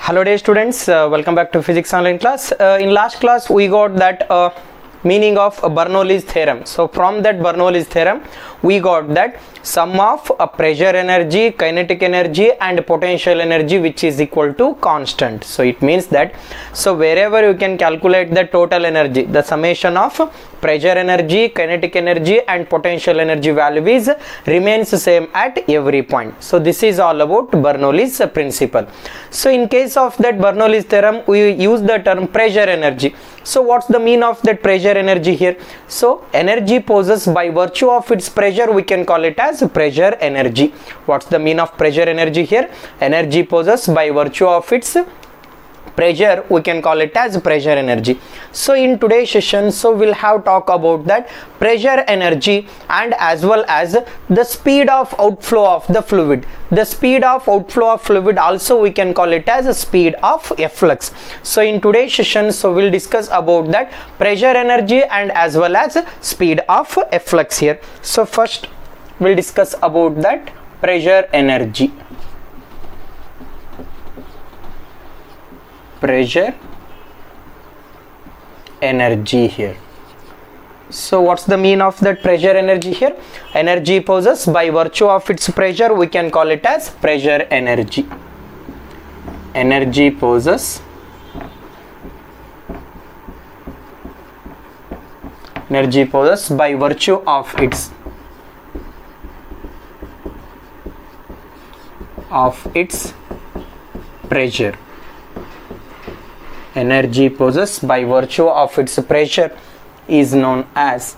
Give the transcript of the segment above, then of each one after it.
Hello dear students, welcome back to physics online class. In last class we got that meaning of Bernoulli's theorem. So from that Bernoulli's theorem we got that sum of pressure energy, kinetic energy and potential energy which is equal to constant. So it means that wherever you can calculate the total energy, the summation of pressure energy, kinetic energy and potential energy value is remains same at every point. So this is all about Bernoulli's principle. So in case of that Bernoulli's theorem we use the term pressure energy. So what's the mean of that pressure energy here? So energy possessed by virtue of its pressure we can call it as pressure energy. What's the mean of pressure energy here? Energy possessed by virtue of its pressure we can call it as pressure energy. So in today's session we'll have talk about that pressure energy and as well as the speed of outflow of the fluid. The speed of outflow of fluid also we can call it as a speed of efflux. So in today's session we'll discuss about that pressure energy and as well as speed of efflux here. So first we'll discuss about that pressure energy. Pressure energy here. So what's the mean of that pressure energy here? Energy possessed by virtue of its pressure we can call it as pressure energy. Energy possessed by virtue of its pressure. Energy possessed by virtue of its pressure is known as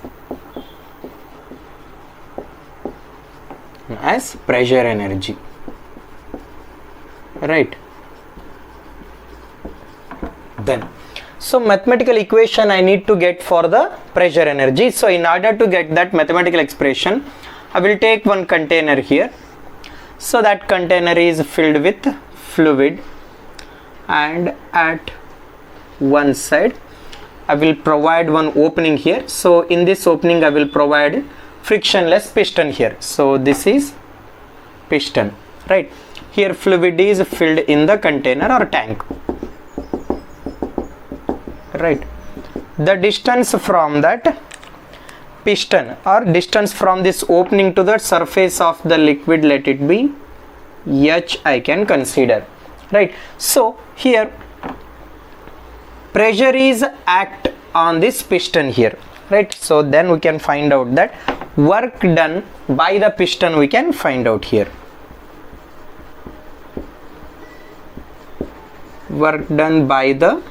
pressure energy, right? Then so mathematical equation I need to get for the pressure energy. So in order to get that mathematical expression I will take one container here. So that container is filled with fluid and at one side I will provide one opening here. So in this opening I will provide frictionless piston here. So this is piston, right? Here fluid is filled in the container or tank, right? The distance from that piston or distance from this opening to the surface of the liquid, let it be h I can consider, right? So here pressure is act on this piston here, right? So then we can find out that work done by the piston we can find out here. Work done by the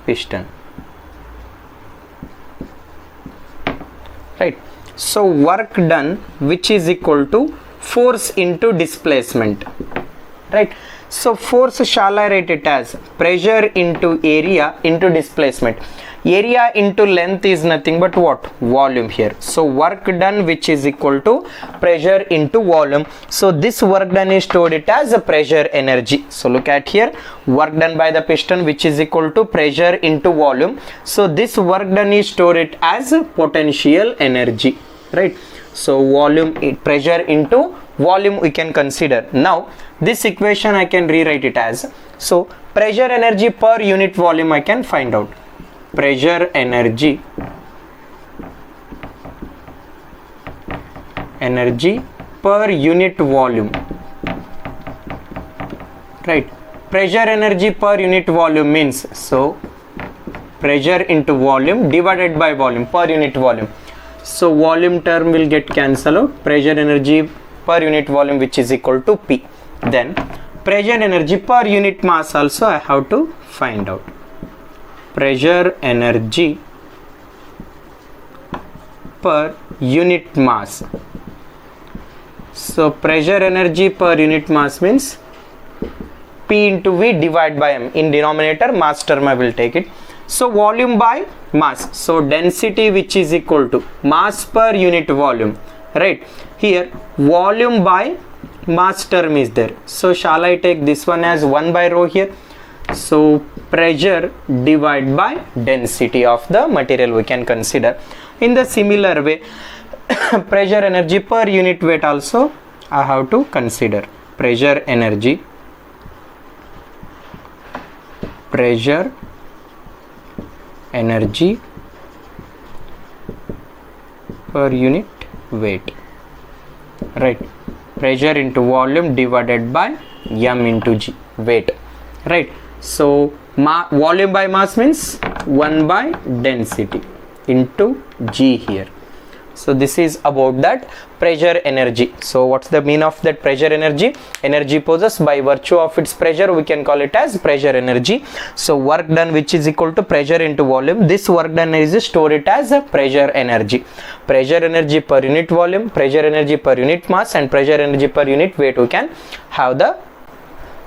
piston, right? So work done which is equal to force into displacement, right? So force shall I write it as pressure into area into displacement. Area into length is nothing but what? Volume here. So work done which is equal to pressure into volume. So this work done is stored it as a pressure energy. So look at here, work done by the piston which is equal to pressure into volume. So this work done is stored it as potential energy, right? So volume, pressure into volume we can consider. Now this equation I can rewrite it as, so pressure energy per unit volume I can find out. Pressure energy per unit volume, right? Pressure energy per unit volume means, so pressure into volume divided by volume per unit volume. So volume term will get cancelled out. Pressure energy per unit volume which is equal to P. Then pressure energy per unit mass also I have to find out. Pressure energy per unit mass. So pressure energy per unit mass means P into V divided by M. In denominator mass term I will take it. So volume by mass. So density which is equal to mass per unit volume, right? Here volume by mass term is there. So shall I take this one as 1 by rho here? So pressure divided by density of the material we can consider. In the similar way pressure energy per unit weight also I have to consider. pressure energy per unit weight, right? Pressure into volume divided by m into g, weight, right? So volume by mass means 1 by density into g here. So this is about that pressure energy. So what's the mean of that pressure energy? Energy possessed by virtue of its pressure, we can call it as pressure energy. So work done which is equal to pressure into volume. This work done is stored it as a pressure energy. Pressure energy per unit volume, pressure energy per unit mass, and pressure energy per unit weight we can have the.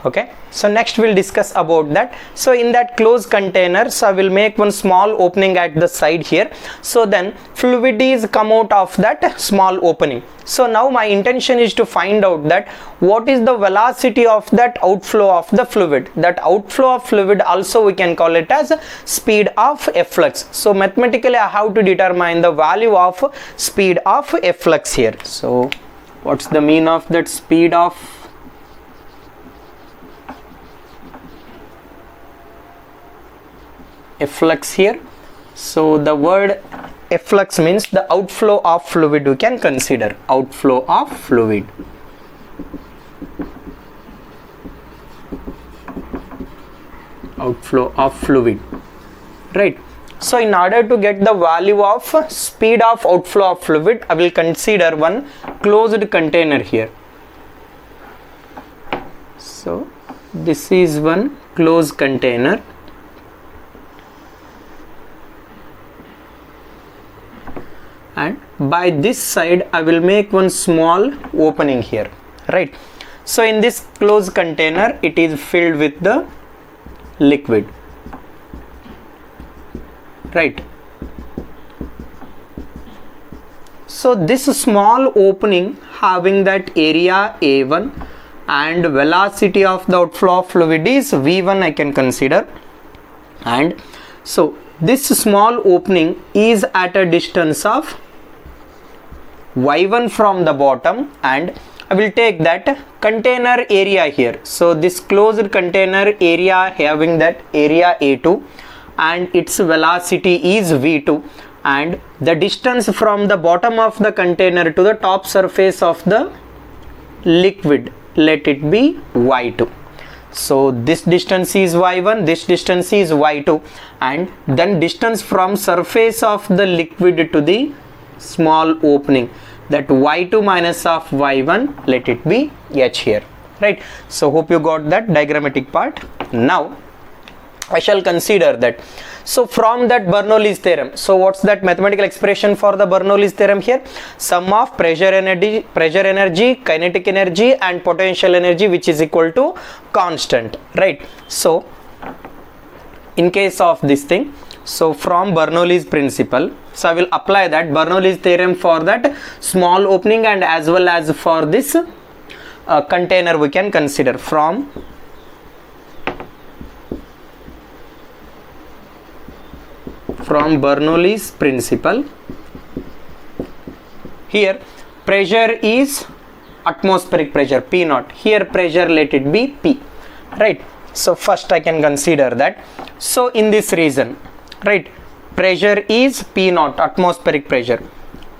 Okay, so next we'll discuss about that. So in that closed container, so I will make one small opening at the side here. So then fluid is come out of that small opening. So now my intention is to find out that what is the velocity of that outflow of the fluid. That outflow of fluid also we can call it as speed of efflux. So mathematically I have to determine the value of speed of efflux here. So what's the mean of that speed of efflux here? So the word efflux means the outflow of fluid, we can consider outflow of fluid. Outflow of fluid, right? So in order to get the value of speed of outflow of fluid, I will consider one closed container here. So this is one closed container, and by this side I will make one small opening here, right? So in this closed container it is filled with the liquid, right? So this small opening having that area A1 and velocity of the outflow of fluid is V1 I can consider, and so this small opening is at a distance of y1 from the bottom, and I will take that container area here. So this closed container area having that area A2 and its velocity is V2, and the distance from the bottom of the container to the top surface of the liquid, let it be y2. So this distance is y1, this distance is y2, and then distance from surface of the liquid to the small opening, that y2 minus of y1, let it be h here, right? So hope you got that diagrammatic part. Now I shall consider that. So from that Bernoulli's theorem, so what's that mathematical expression for the Bernoulli's theorem here? Sum of pressure energy, kinetic energy and potential energy, which is equal to constant, right? So in case of this thing, so from Bernoulli's principle, so I will apply that Bernoulli's theorem for that small opening and as well as for this container we can consider from Bernoulli's principle. Here pressure is atmospheric pressure P naught, here pressure let it be P, right? So first I can consider that. So in this region, right, pressure is P naught, atmospheric pressure.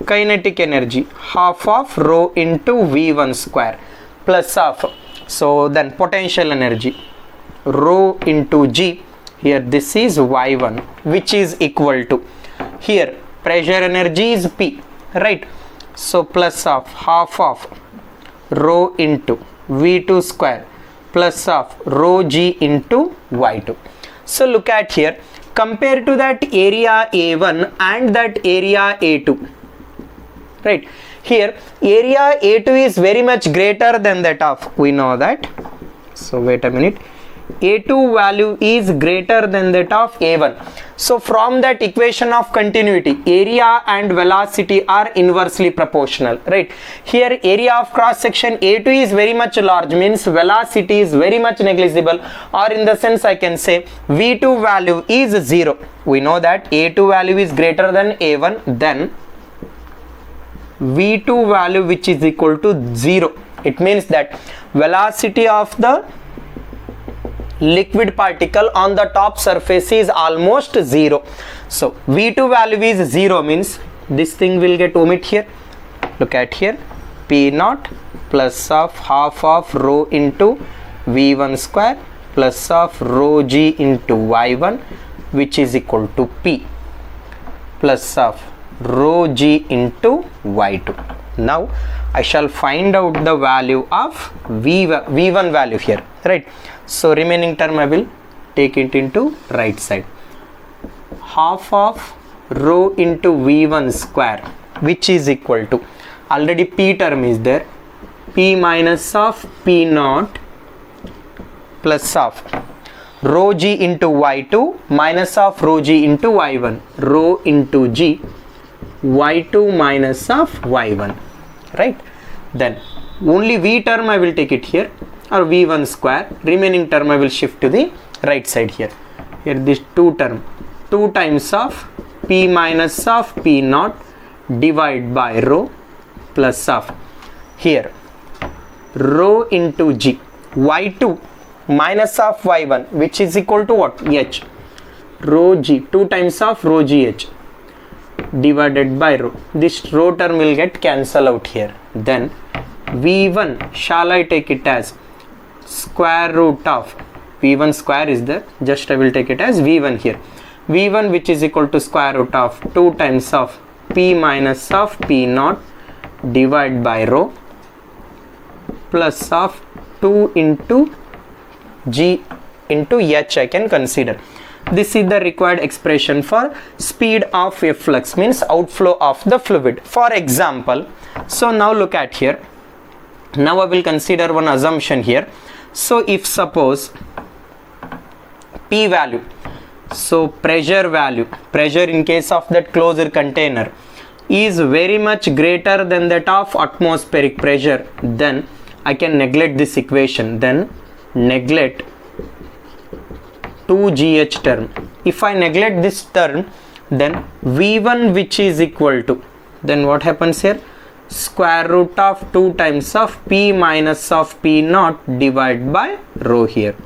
Kinetic energy half of rho into V1 square plus of, so then potential energy rho into G, here this is y1, which is equal to, here pressure energy is P, right? So plus of half of rho into V2 square plus of rho G into y2. So look at here, compared to that area A1 and that area A2, right? Here area A2 is very much greater than that of, we know that. So wait a minute, A2 value is greater than that of A1. So from that equation of continuity, area and velocity are inversely proportional, right? Here area of cross section A2 is very much large, means velocity is very much negligible, or in the sense I can say V2 value is 0. We know that A2 value is greater than A1, then V2 value which is equal to 0. It means that velocity of the liquid particle on the top surface is almost 0. So V2 value is 0 means this thing will get omit here. Look at here, P naught plus of half of rho into V1 square plus of rho G into Y1, which is equal to P plus of rho G into Y2. Now I shall find out the value of V1 value here, right? So remaining term I will take it into right side. Half of rho into V1 square, which is equal to, already P term is there, P minus of P naught plus of rho G into Y2 minus of rho G into Y1, rho into G, Y2 minus of Y1, right? Then only V term I will take it here, or V1 square, remaining term I will shift to the right side here. Here this 2 term, 2 times of P minus of P naught divided by rho plus of here rho into G, Y2 minus of Y1, which is equal to what? H, rho G, 2 times of rho GH divided by rho. This rho term will get cancelled out here. Then V1 shall I take it as square root of V1 square is there, just I will take it as V1 here. V1 which is equal to square root of 2 times of P minus of P naught divided by rho plus of 2 into G into H I can consider. This is the required expression for speed of a flux, means outflow of the fluid. For example, so now look at here. Now I will consider one assumption here. So if suppose P value, so pressure value, pressure in case of that closed container is very much greater than that of atmospheric pressure, then I can neglect this equation. Then neglect 2GH term. If I neglect this term, then V1 which is equal to, then what happens here? Square root of 2 times of P minus of P naught divided by rho here.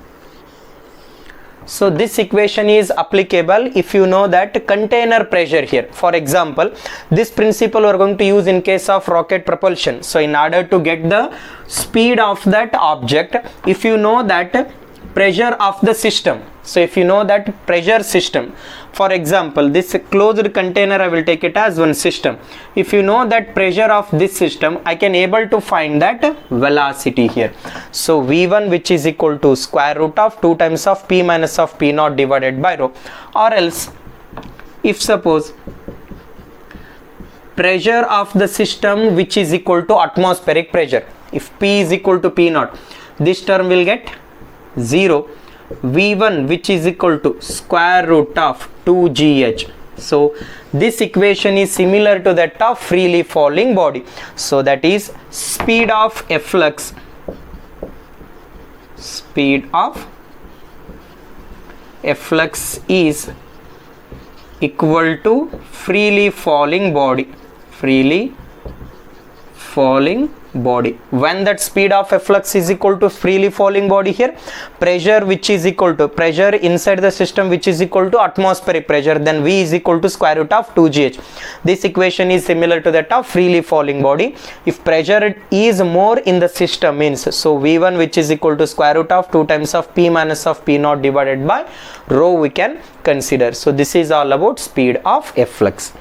So this equation is applicable if you know that container pressure here. For example, this principle we are going to use in case of rocket propulsion. So in order to get the speed of that object, if you know that pressure of the system, so if you know that pressure system, for example this closed container I will take it as one system. If you know that pressure of this system, I can able to find that velocity here. So V1 which is equal to square root of 2 times of P minus of P naught divided by rho. Or else if suppose pressure of the system which is equal to atmospheric pressure, if P is equal to P naught, this term will get 0. V1 which is equal to square root of 2GH. So this equation is similar to that of freely falling body. So that is speed of a flux, speed of a flux is equal to freely falling body, freely falling body. When that speed of a flux is equal to freely falling body, here pressure which is equal to pressure inside the system which is equal to atmospheric pressure, then V is equal to square root of 2GH. This equation is similar to that of freely falling body. If pressure is more in the system means, so V1 which is equal to square root of 2 times of P minus of P naught divided by rho we can consider. So this is all about speed of a flux.